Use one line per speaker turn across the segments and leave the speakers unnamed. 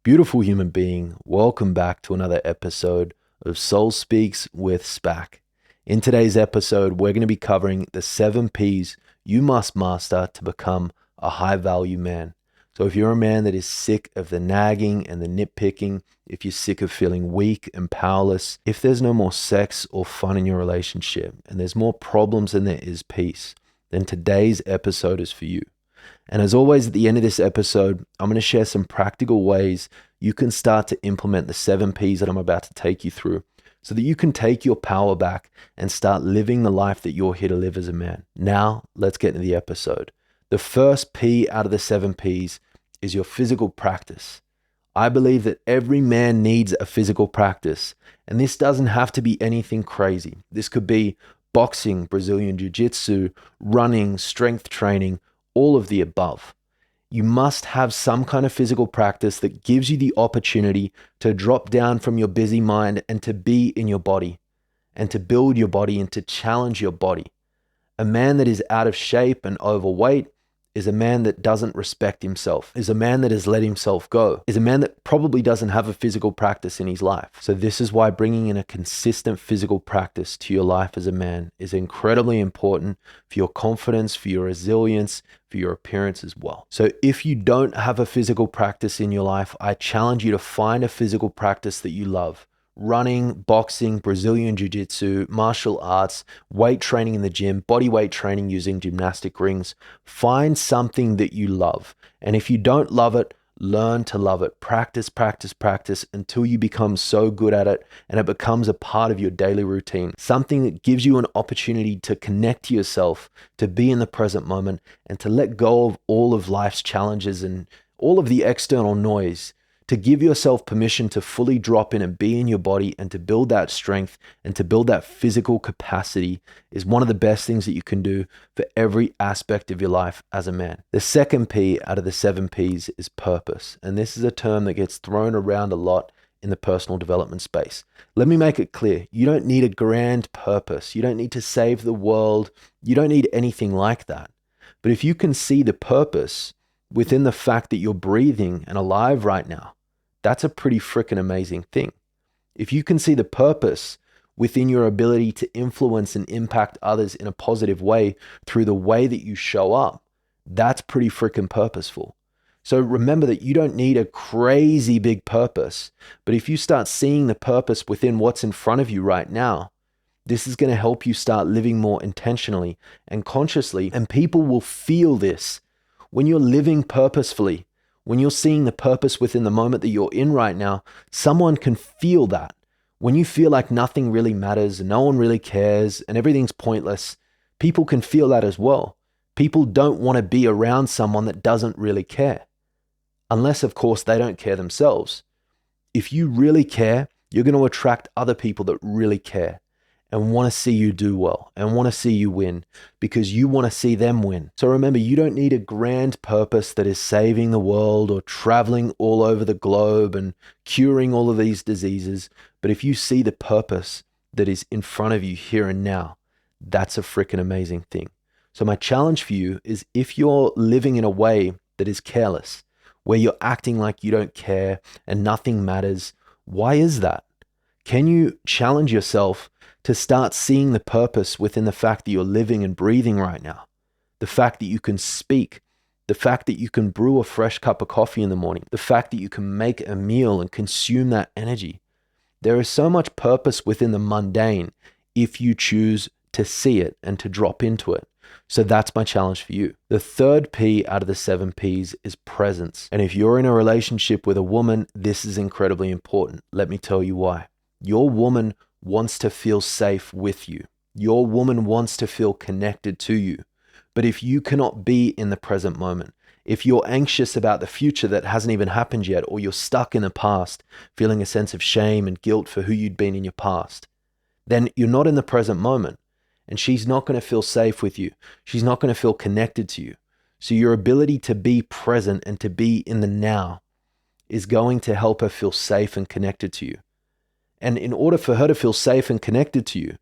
Beautiful human being, welcome back to another episode of Soul Speaks with Spack. In today's episode, we're going to be covering the 7 P's you must master to become a high value man. So if you're a man that is sick of the nagging and the nitpicking, if you're sick of feeling weak and powerless, if there's no more sex or fun in your relationship, and there's more problems than there is peace, then today's episode is for you. And as always, at the end of this episode, I'm going to share some practical ways you can start to implement the 7 P's that I'm about to take you through so that you can take your power back and start living the life that you're here to live as a man. Now, let's get into the episode. The first P out of the 7 P's is your physical practice. I believe that every man needs a physical practice, and this doesn't have to be anything crazy. This could be boxing, Brazilian jiu-jitsu, running, strength training, all of the above. You must have some kind of physical practice that gives you the opportunity to drop down from your busy mind and to be in your body and to build your body and to challenge your body. A man that is out of shape and overweight is a man that doesn't respect himself, is a man that has let himself go, is a man that probably doesn't have a physical practice in his life. So this is why bringing in a consistent physical practice to your life as a man is incredibly important for your confidence, for your resilience, for your appearance as well. So if you don't have a physical practice in your life, I challenge you to find a physical practice that you love. Running, boxing, Brazilian jiu-jitsu, martial arts, weight training in the gym, body weight training using gymnastic rings. Find something that you love. And if you don't love it, learn to love it. Practice, practice, practice until you become so good at it and it becomes a part of your daily routine. Something that gives you an opportunity to connect to yourself, to be in the present moment, and to let go of all of life's challenges and all of the external noise. To give yourself permission to fully drop in and be in your body and to build that strength and to build that physical capacity is one of the best things that you can do for every aspect of your life as a man. The second P out of the 7 P's is purpose. And this is a term that gets thrown around a lot in the personal development space. Let me make it clear. You don't need a grand purpose. You don't need to save the world. You don't need anything like that. But if you can see the purpose within the fact that you're breathing and alive right now, that's a pretty freaking amazing thing. If you can see the purpose within your ability to influence and impact others in a positive way through the way that you show up, that's pretty freaking purposeful. So remember that you don't need a crazy big purpose, but if you start seeing the purpose within what's in front of you right now, this is going to help you start living more intentionally and consciously, and people will feel this. When you're living purposefully, when you're seeing the purpose within the moment that you're in right now, someone can feel that. When you feel like nothing really matters and no one really cares and everything's pointless, people can feel that as well. People don't want to be around someone that doesn't really care. Unless, of course, they don't care themselves. If you really care, you're going to attract other people that really care and want to see you do well and want to see you win because you want to see them win. So remember, you don't need a grand purpose that is saving the world or traveling all over the globe and curing all of these diseases. But if you see the purpose that is in front of you here and now, that's a freaking amazing thing. So my challenge for you is if you're living in a way that is careless, where you're acting like you don't care and nothing matters, why is that? Can you challenge yourself to start seeing the purpose within the fact that you're living and breathing right now? The fact that you can speak, the fact that you can brew a fresh cup of coffee in the morning, the fact that you can make a meal and consume that energy. There is so much purpose within the mundane if you choose to see it and to drop into it. So that's my challenge for you. The third P out of the 7 P's is presence. And if you're in a relationship with a woman, this is incredibly important. Let me tell you why. Your woman wants to feel safe with you. Your woman wants to feel connected to you. But if you cannot be in the present moment, if you're anxious about the future that hasn't even happened yet, or you're stuck in the past, feeling a sense of shame and guilt for who you'd been in your past, then you're not in the present moment. And she's not going to feel safe with you. She's not going to feel connected to you. So your ability to be present and to be in the now is going to help her feel safe and connected to you. And in order for her to feel safe and connected to you,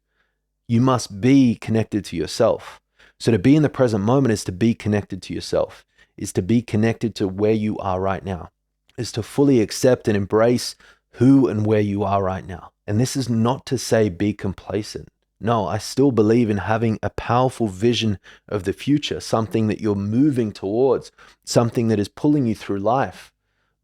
you must be connected to yourself. So to be in the present moment is to be connected to yourself, is to be connected to where you are right now. is to fully accept and embrace who and where you are right now. And this is not to say be complacent. No, I still believe in having a powerful vision of the future, something that you're moving towards, something that is pulling you through life.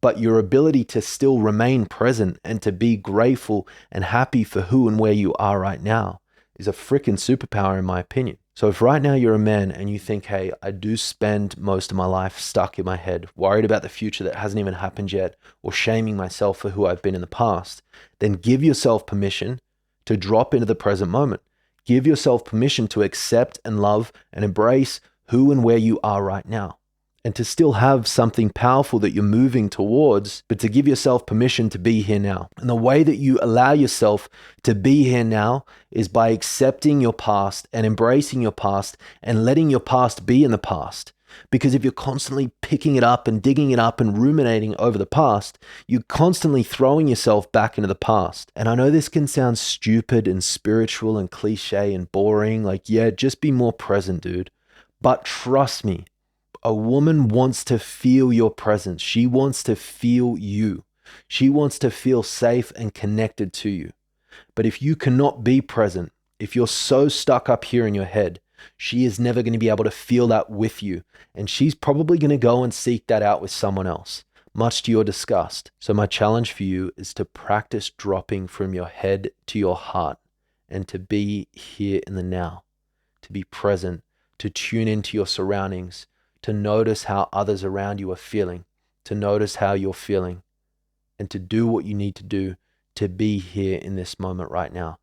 But your ability to still remain present and to be grateful and happy for who and where you are right now is a freaking superpower, in my opinion. So if right now you're a man and you think, hey, I do spend most of my life stuck in my head, worried about the future that hasn't even happened yet, or shaming myself for who I've been in the past, then give yourself permission to drop into the present moment. Give yourself permission to accept and love and embrace who and where you are right now. And to still have something powerful that you're moving towards, but to give yourself permission to be here now. And the way that you allow yourself to be here now is by accepting your past and embracing your past and letting your past be in the past. Because if you're constantly picking it up and digging it up and ruminating over the past, you're constantly throwing yourself back into the past. And I know this can sound stupid and spiritual and cliche and boring, like, yeah, just be more present, dude. But trust me, a woman wants to feel your presence. She wants to feel you. She wants to feel safe and connected to you. But if you cannot be present, if you're so stuck up here in your head, she is never going to be able to feel that with you. And she's probably going to go and seek that out with someone else, much to your disgust. So my challenge for you is to practice dropping from your head to your heart and to be here in the now, to be present, to tune into your surroundings, to notice how others around you are feeling, to notice how you're feeling, and to do what you need to do to be here in this moment right now.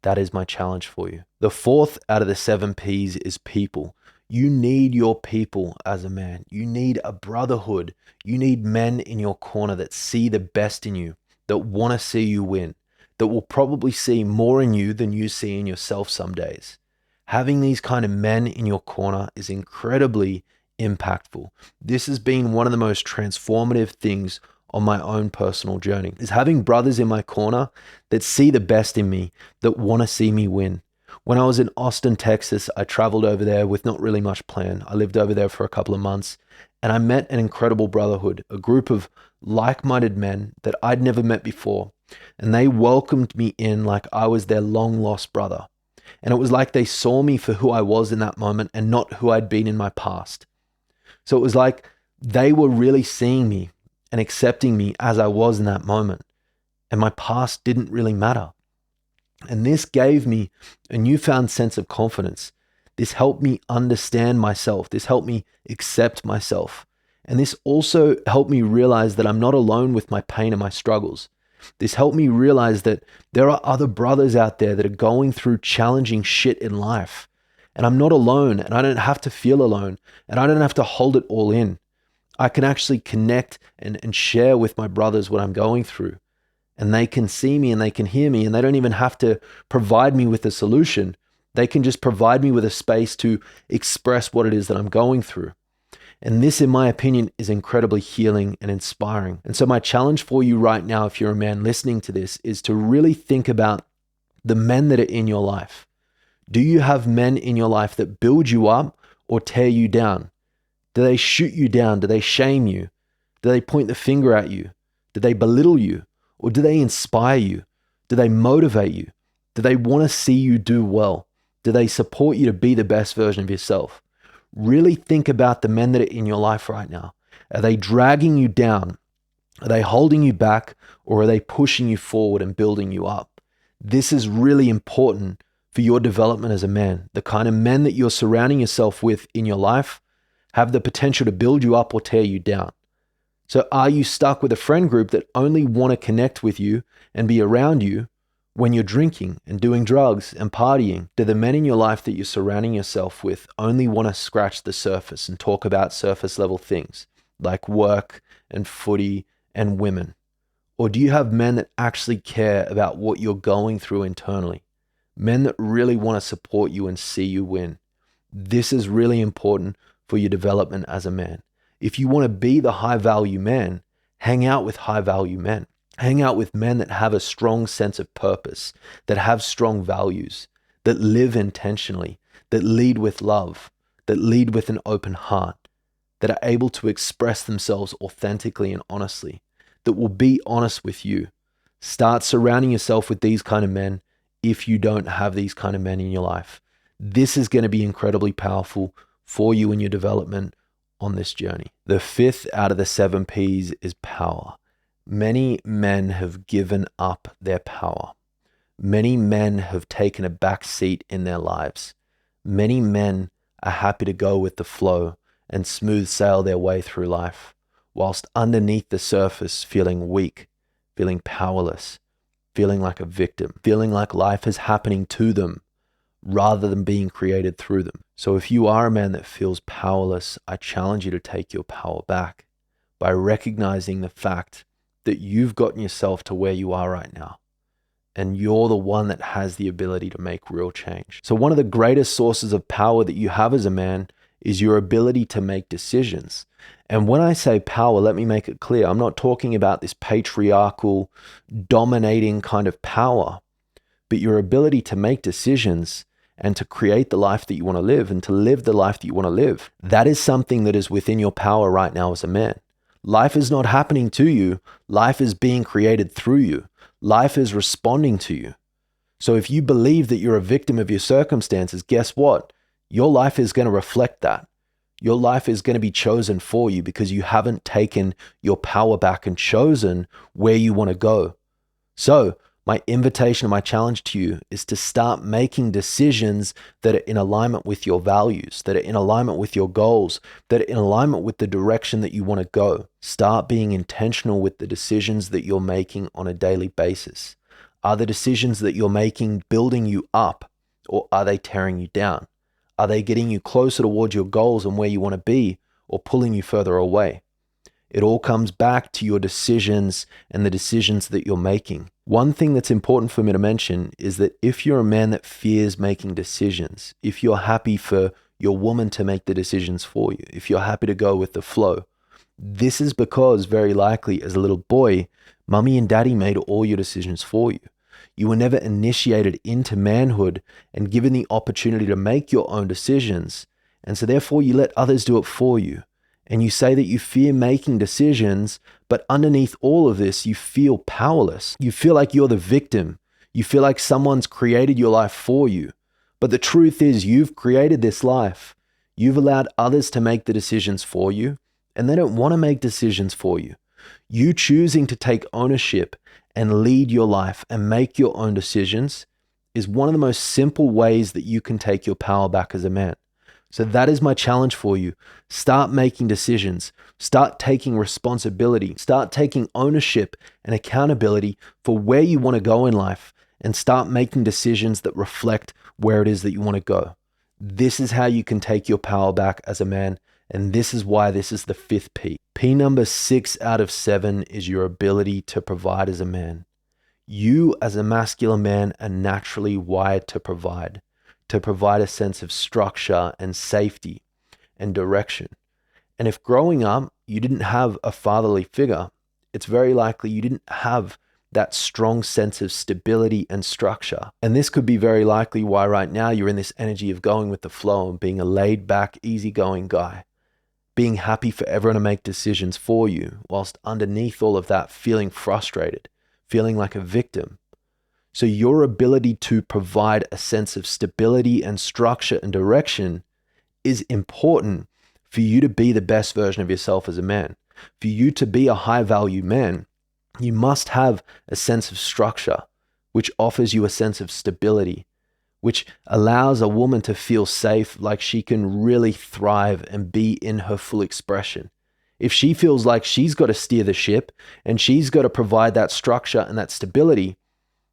That is my challenge for you. The fourth out of the 7 P's is people. You need your people as a man. You need a brotherhood. You need men in your corner that see the best in you, that want to see you win, that will probably see more in you than you see in yourself some days. Having these kind of men in your corner is incredibly impactful. This has been one of the most transformative things on my own personal journey, is having brothers in my corner that see the best in me, that want to see me win. When I was in Austin, Texas, I traveled over there with not really much plan. I lived over there for a couple of months and I met an incredible brotherhood, a group of like-minded men that I'd never met before. And they welcomed me in like I was their long-lost brother. And it was like they saw me for who I was in that moment and not who I'd been in my past. So it was like they were really seeing me and accepting me as I was in that moment. And my past didn't really matter. And this gave me a newfound sense of confidence. This helped me understand myself. This helped me accept myself. And this also helped me realize that I'm not alone with my pain and my struggles. This helped me realize that there are other brothers out there that are going through challenging shit in life. And I'm not alone, and I don't have to feel alone, and I don't have to hold it all in. I can actually connect and share with my brothers what I'm going through. And they can see me and they can hear me, and they don't even have to provide me with a solution. They can just provide me with a space to express what it is that I'm going through. And this, in my opinion, is incredibly healing and inspiring. And so my challenge for you right now, if you're a man listening to this, is to really think about the men that are in your life. Do you have men in your life that build you up or tear you down? Do they shoot you down? Do they shame you? Do they point the finger at you? Do they belittle you? Or do they inspire you? Do they motivate you? Do they want to see you do well? Do they support you to be the best version of yourself? Really think about the men that are in your life right now. Are they dragging you down? Are they holding you back? Or are they pushing you forward and building you up? This is really important for your development as a man. The kind of men that you're surrounding yourself with in your life have the potential to build you up or tear you down. So are you stuck with a friend group that only want to connect with you and be around you when you're drinking and doing drugs and partying? Do the men in your life that you're surrounding yourself with only want to scratch the surface and talk about surface level things like work and footy and women? Or do you have men that actually care about what you're going through internally? Men that really want to support you and see you win. This is really important for your development as a man. If you want to be the high value man, hang out with high value men. Hang out with men that have a strong sense of purpose, that have strong values, that live intentionally, that lead with love, that lead with an open heart, that are able to express themselves authentically and honestly. that will be honest with you. Start surrounding yourself with these kind of men if you don't have these kind of men in your life. This is going to be incredibly powerful for you in your development on this journey. The fifth out of the 7 P's is power. Many men have given up their power. Many men have taken a back seat in their lives. Many men are happy to go with the flow and smooth sail their way through life, whilst underneath the surface feeling weak, feeling powerless, feeling like a victim, feeling like life is happening to them rather than being created through them. So if you are a man that feels powerless, I challenge you to take your power back by recognizing the fact that you've gotten yourself to where you are right now. And you're the one that has the ability to make real change. So one of the greatest sources of power that you have as a man is your ability to make decisions. And when I say power, let me make it clear. I'm not talking about this patriarchal, dominating kind of power, but your ability to make decisions and to create the life that you want to live and to live the life that you want to live. That is something that is within your power right now as a man. Life is not happening to you. Life is being created through you. Life is responding to you. So if you believe that you're a victim of your circumstances, guess what? Your life is going to reflect that. Your life is going to be chosen for you because you haven't taken your power back and chosen where you want to go. So my invitation and my challenge to you is to start making decisions that are in alignment with your values, that are in alignment with your goals, that are in alignment with the direction that you want to go. Start being intentional with the decisions that you're making on a daily basis. Are the decisions that you're making building you up, or are they tearing you down? Are they getting you closer towards your goals and where you want to be, or pulling you further away? It all comes back to your decisions and the decisions that you're making. One thing that's important for me to mention is that if you're a man that fears making decisions, if you're happy for your woman to make the decisions for you, if you're happy to go with the flow, this is because very likely as a little boy, mommy and daddy made all your decisions for you. You were never initiated into manhood and given the opportunity to make your own decisions. And so therefore you let others do it for you. And you say that you fear making decisions, but underneath all of this, you feel powerless. You feel like you're the victim. You feel like someone's created your life for you. But the truth is, you've created this life. You've allowed others to make the decisions for you, and they don't want to make decisions for you. You choosing to take ownership and lead your life and make your own decisions is one of the most simple ways that you can take your power back as a man. So that is my challenge for you. Start making decisions. Start taking responsibility. Start taking ownership and accountability for where you want to go in life, and start making decisions that reflect where it is that you want to go. This is how you can take your power back as a man, and this is why this is the 5th P. P number 6 out of 7 is your ability to provide as a man. You as a masculine man are naturally wired to provide a sense of structure and safety and direction. And if growing up you didn't have a fatherly figure, it's very likely you didn't have that strong sense of stability and structure. And this could be very likely why right now you're in this energy of going with the flow and being a laid back, easygoing guy, being happy for everyone to make decisions for you, whilst underneath all of that feeling frustrated, feeling like a victim. So your ability to provide a sense of stability and structure and direction is important for you to be the best version of yourself as a man. For you to be a high value man, you must have a sense of structure, which offers you a sense of stability, which allows a woman to feel safe, like she can really thrive and be in her full expression. If she feels like she's got to steer the ship and she's got to provide that structure and that stability,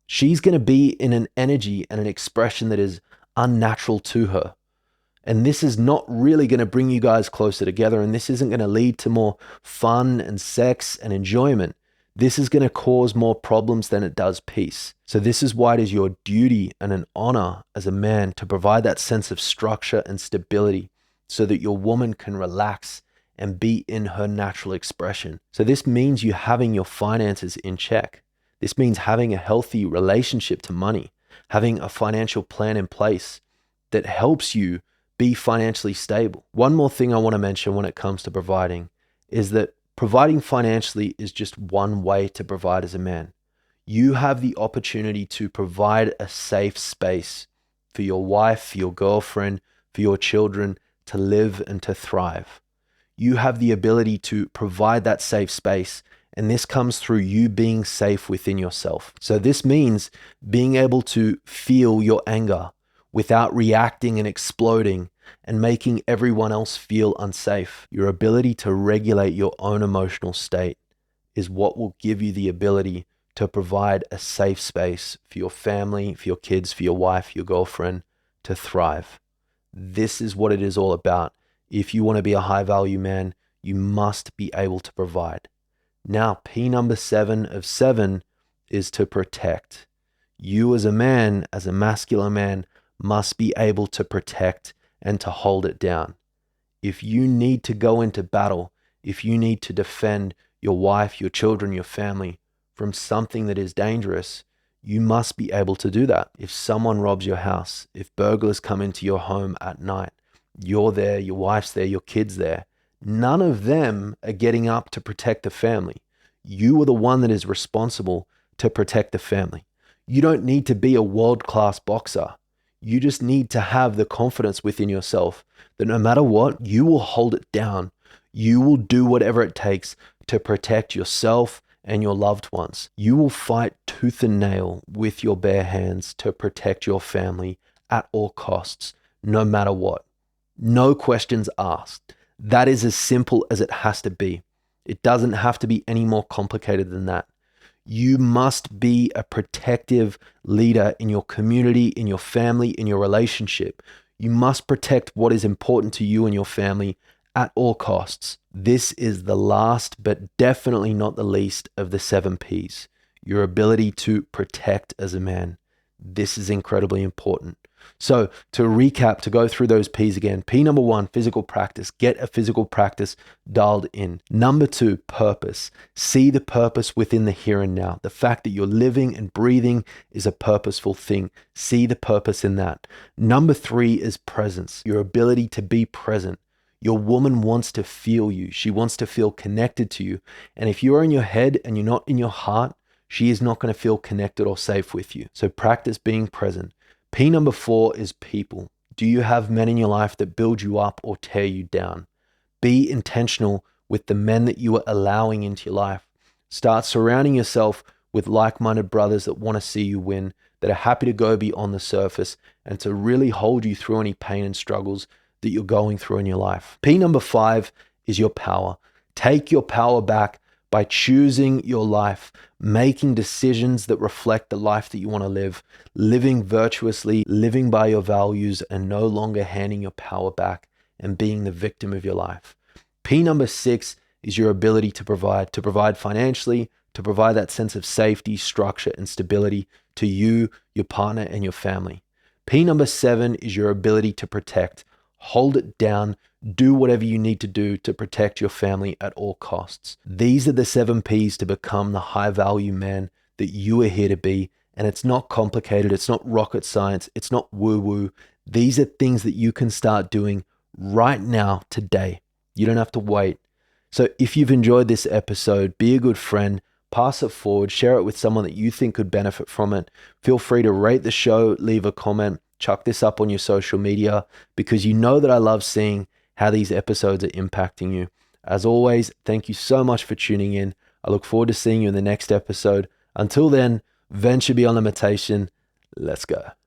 she's going to be in an energy and an expression that is unnatural to her. And this is not really going to bring you guys closer together. And this isn't going to lead to more fun and sex and enjoyment. This is going to cause more problems than it does peace. So this is why it is your duty and an honor as a man to provide that sense of structure and stability so that your woman can relax and be in her natural expression. So this means you having your finances in check. This means having a healthy relationship to money, having a financial plan in place that helps you be financially stable. One more thing I want to mention when it comes to providing is that providing financially is just one way to provide as a man. You have the opportunity to provide a safe space for your wife, for your girlfriend, for your children to live and to thrive. You have the ability to provide that safe space, and this comes through you being safe within yourself. So this means being able to feel your anger without reacting and exploding and making everyone else feel unsafe. Your ability to regulate your own emotional state is what will give you the ability to provide a safe space for your family, for your kids, for your wife, your girlfriend to thrive. This is what it is all about. If you want to be a high value man, you must be able to provide. Now, P number 7 of 7 is to protect. You as a man, as a masculine man, must be able to protect and to hold it down. If you need to go into battle, if you need to defend your wife, your children, your family from something that is dangerous, you must be able to do that. If someone robs your house, if burglars come into your home at night, you're there, your wife's there, your kid's there. None of them are getting up to protect the family. You are the one that is responsible to protect the family. You don't need to be a world-class boxer. You just need to have the confidence within yourself that no matter what, you will hold it down. You will do whatever it takes to protect yourself and your loved ones. You will fight tooth and nail with your bare hands to protect your family at all costs, no matter what. No questions asked. That is as simple as it has to be. It doesn't have to be any more complicated than that. You must be a protective leader in your community, in your family, in your relationship. You must protect what is important to you and your family at all costs. This is the last, but definitely not the least of the 7 Ps. Your ability to protect as a man. This is incredibly important. So to recap, to go through those P's again, P number 1, physical practice. Get a physical practice dialed in. Number 2, purpose. See the purpose within the here and now. The fact that you're living and breathing is a purposeful thing. See the purpose in that. Number 3 is presence. Your ability to be present. Your woman wants to feel you. She wants to feel connected to you. And if you are in your head and you're not in your heart, she is not going to feel connected or safe with you. So practice being present. P number 4 is people. Do you have men in your life that build you up or tear you down? Be intentional with the men that you are allowing into your life. Start surrounding yourself with like-minded brothers that want to see you win, that are happy to go beyond the surface and to really hold you through any pain and struggles that you're going through in your life. P number 5 is your power. Take your power back by choosing your life, making decisions that reflect the life that you want to live, living virtuously, living by your values, and no longer handing your power back and being the victim of your life. P number 6 is your ability to provide financially, to provide that sense of safety, structure, and stability to you, your partner, and your family. P number 7 is your ability to protect. Hold it down. Do whatever you need to do to protect your family at all costs. These are the 7 Ps to become the high value man that you are here to be. And it's not complicated. It's not rocket science. It's not woo woo. These are things that you can start doing right now, today. You don't have to wait. So if you've enjoyed this episode, be a good friend, pass it forward, share it with someone that you think could benefit from it. Feel free to rate the show, leave a comment, chuck this up on your social media, because you know that I love seeing how these episodes are impacting you. As always, thank you so much for tuning in. I look forward to seeing you in the next episode. Until then, venture beyond limitation. Let's go.